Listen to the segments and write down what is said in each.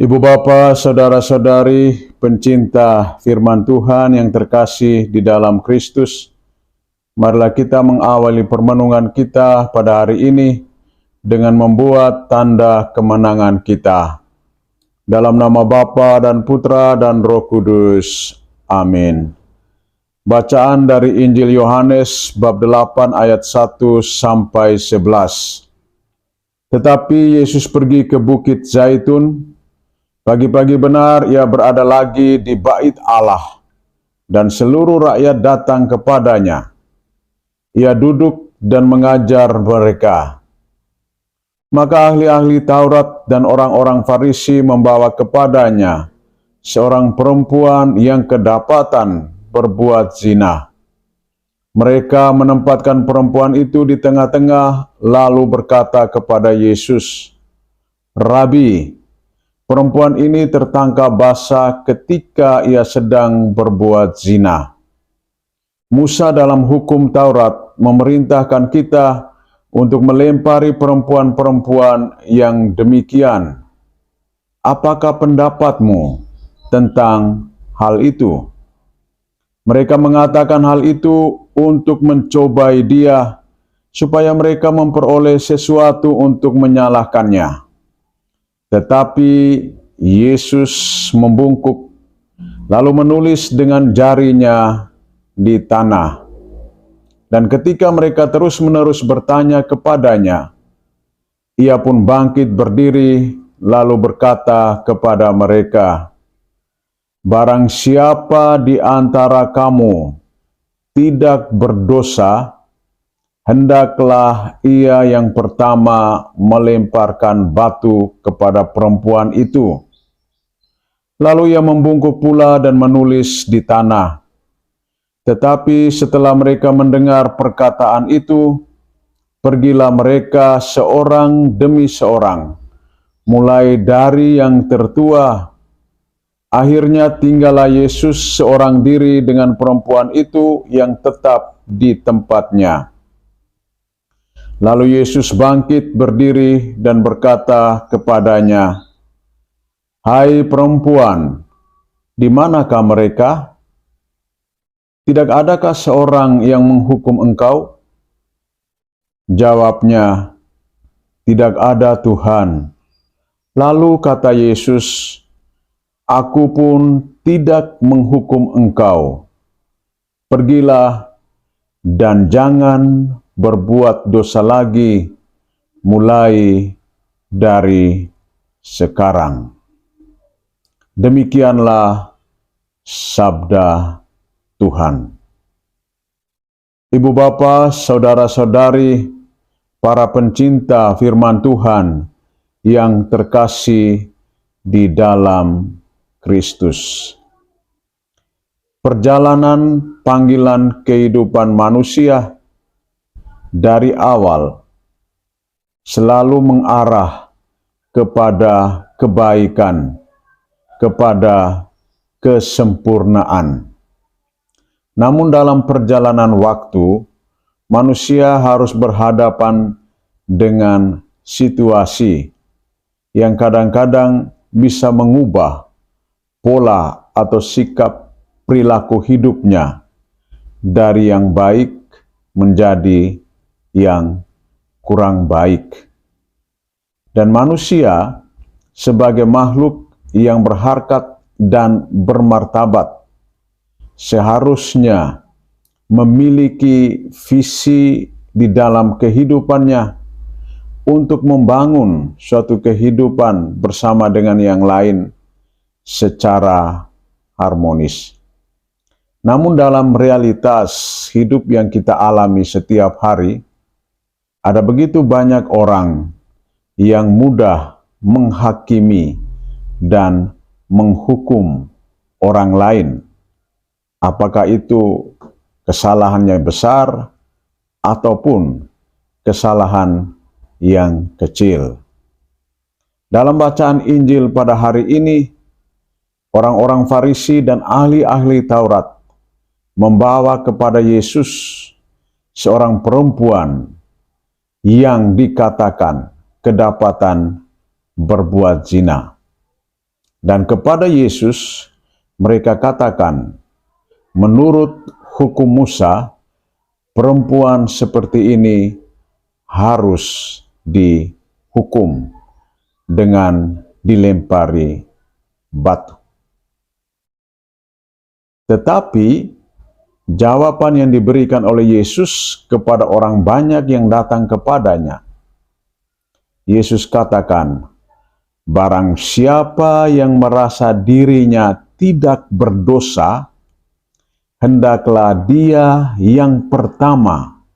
Ibu bapa, saudara-saudari, pencinta firman Tuhan yang terkasih di dalam Kristus, marilah kita mengawali permenungan kita pada hari ini dengan membuat tanda kemenangan kita. Dalam nama Bapa dan Putra dan Roh Kudus. Amin. Bacaan dari Injil Yohanes bab 8 ayat 1 sampai 11. Tetapi Yesus pergi ke Bukit Zaitun. Pagi-pagi benar ia berada lagi di bait Allah, dan seluruh rakyat datang kepadanya. Ia duduk dan mengajar mereka. Maka ahli-ahli Taurat dan orang-orang Farisi membawa kepadanya seorang perempuan yang kedapatan berbuat zina. Mereka menempatkan perempuan itu di tengah-tengah, lalu berkata kepada Yesus, "Rabi, perempuan ini tertangkap basah ketika ia sedang berbuat zina. Musa dalam hukum Taurat memerintahkan kita untuk melempari perempuan-perempuan yang demikian. Apakah pendapatmu tentang hal itu?" Mereka mengatakan hal itu untuk mencobai dia, supaya mereka memperoleh sesuatu untuk menyalahkannya. Tetapi Yesus membungkuk, lalu menulis dengan jarinya di tanah. Dan ketika mereka terus-menerus bertanya kepadanya, ia pun bangkit berdiri, lalu berkata kepada mereka, "Barang siapa di antara kamu tidak berdosa, hendaklah ia yang pertama melemparkan batu kepada perempuan itu." Lalu ia membungkuk pula dan menulis di tanah. Tetapi setelah mereka mendengar perkataan itu, pergilah mereka seorang demi seorang, mulai dari yang tertua. Akhirnya tinggallah Yesus seorang diri dengan perempuan itu yang tetap di tempatnya. Lalu Yesus bangkit berdiri dan berkata kepadanya, "Hai perempuan, di manakah mereka? Tidak adakah seorang yang menghukum engkau?" Jawabnya, "Tidak ada, Tuhan." Lalu kata Yesus, "Aku pun tidak menghukum engkau. Pergilah dan jangan berbuat dosa lagi mulai dari sekarang." Demikianlah sabda Tuhan. Ibu bapa, saudara-saudari, para pencinta firman Tuhan yang terkasih di dalam Kristus. Perjalanan panggilan kehidupan manusia dari awal selalu mengarah kepada kebaikan, kepada kesempurnaan. Namun dalam perjalanan waktu, manusia harus berhadapan dengan situasi yang kadang-kadang bisa mengubah pola atau sikap perilaku hidupnya dari yang baik menjadi yang kurang baik. Dan manusia sebagai makhluk yang berharkat dan bermartabat seharusnya memiliki visi di dalam kehidupannya untuk membangun suatu kehidupan bersama dengan yang lain secara harmonis. Namun dalam realitas hidup yang kita alami setiap hari, ada begitu banyak orang yang mudah menghakimi dan menghukum orang lain. Apakah itu kesalahannya besar ataupun kesalahan yang kecil. Dalam bacaan Injil pada hari ini, orang-orang Farisi dan ahli-ahli Taurat membawa kepada Yesus seorang perempuan yang dikatakan kedapatan berbuat zina. Dan kepada Yesus mereka katakan, menurut hukum Musa, perempuan seperti ini harus dihukum dengan dilempari batu. Tetapi jawaban yang diberikan oleh Yesus kepada orang banyak yang datang kepadanya, Yesus katakan, barang siapa yang merasa dirinya tidak berdosa, hendaklah dia yang pertama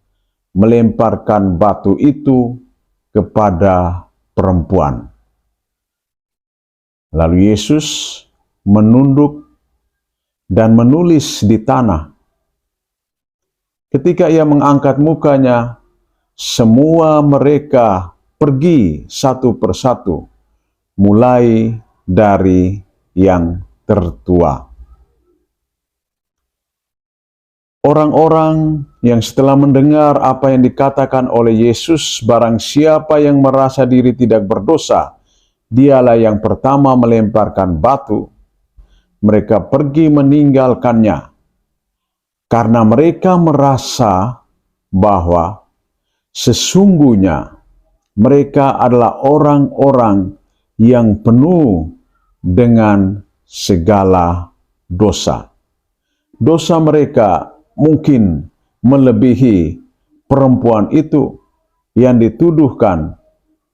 melemparkan batu itu kepada perempuan. Lalu Yesus menunduk dan menulis di tanah. Ketika ia mengangkat mukanya, semua mereka pergi satu persatu, mulai dari yang tertua. Orang-orang yang setelah mendengar apa yang dikatakan oleh Yesus, barang siapa yang merasa diri tidak berdosa, dialah yang pertama melemparkan batu, mereka pergi meninggalkannya, karena mereka merasa bahwa sesungguhnya mereka adalah orang-orang yang penuh dengan segala dosa. Dosa mereka mungkin melebihi perempuan itu yang dituduhkan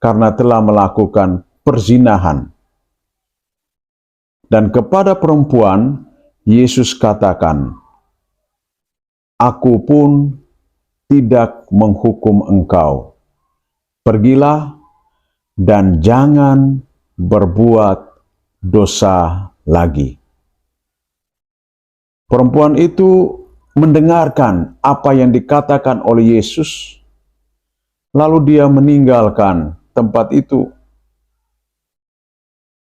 karena telah melakukan perzinahan. Dan kepada perempuan, Yesus katakan, aku pun tidak menghukum engkau. Pergilah dan jangan berbuat dosa lagi. Perempuan itu mendengarkan apa yang dikatakan oleh Yesus, lalu dia meninggalkan tempat itu.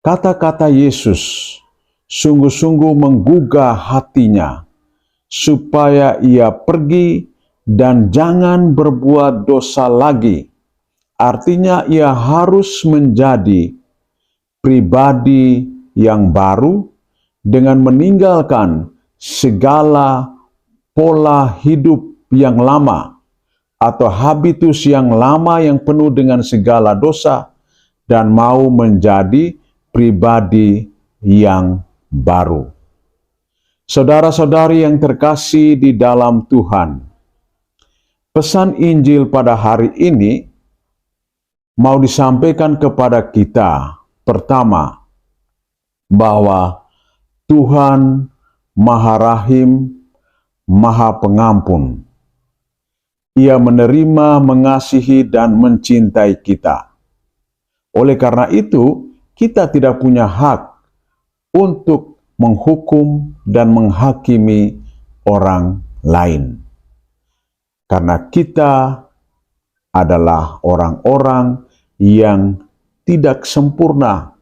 Kata-kata Yesus sungguh-sungguh menggugah hatinya, supaya ia pergi dan jangan berbuat dosa lagi. Artinya ia harus menjadi pribadi yang baru dengan meninggalkan segala pola hidup yang lama atau habitus yang lama yang penuh dengan segala dosa, dan mau menjadi pribadi yang baru. Saudara-saudari yang terkasih di dalam Tuhan, pesan Injil pada hari ini mau disampaikan kepada kita, pertama, bahwa Tuhan Maha Rahim, Maha Pengampun. Ia menerima, mengasihi, dan mencintai kita. Oleh karena itu, kita tidak punya hak untuk menghukum dan menghakimi orang lain. Karena kita adalah orang-orang yang tidak sempurna,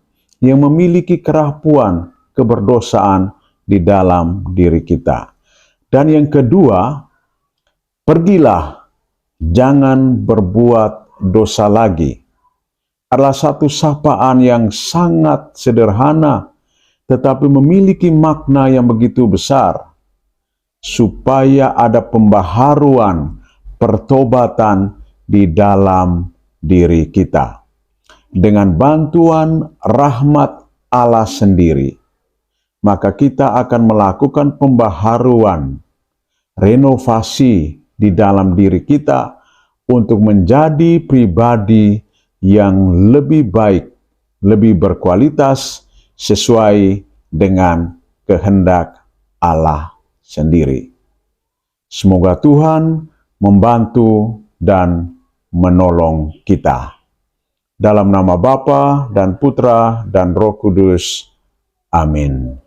yang memiliki kerapuan, keberdosaan di dalam diri kita. Dan yang kedua, pergilah, jangan berbuat dosa lagi, adalah satu sapaan yang sangat sederhana, tetapi memiliki makna yang begitu besar, supaya ada pembaharuan, pertobatan di dalam diri kita. Dengan bantuan rahmat Allah sendiri, maka kita akan melakukan pembaharuan, renovasi di dalam diri kita untuk menjadi pribadi yang lebih baik, lebih berkualitas, sesuai dengan kehendak Allah sendiri. Semoga Tuhan membantu dan menolong kita. Dalam nama Bapa dan Putra dan Roh Kudus. Amin.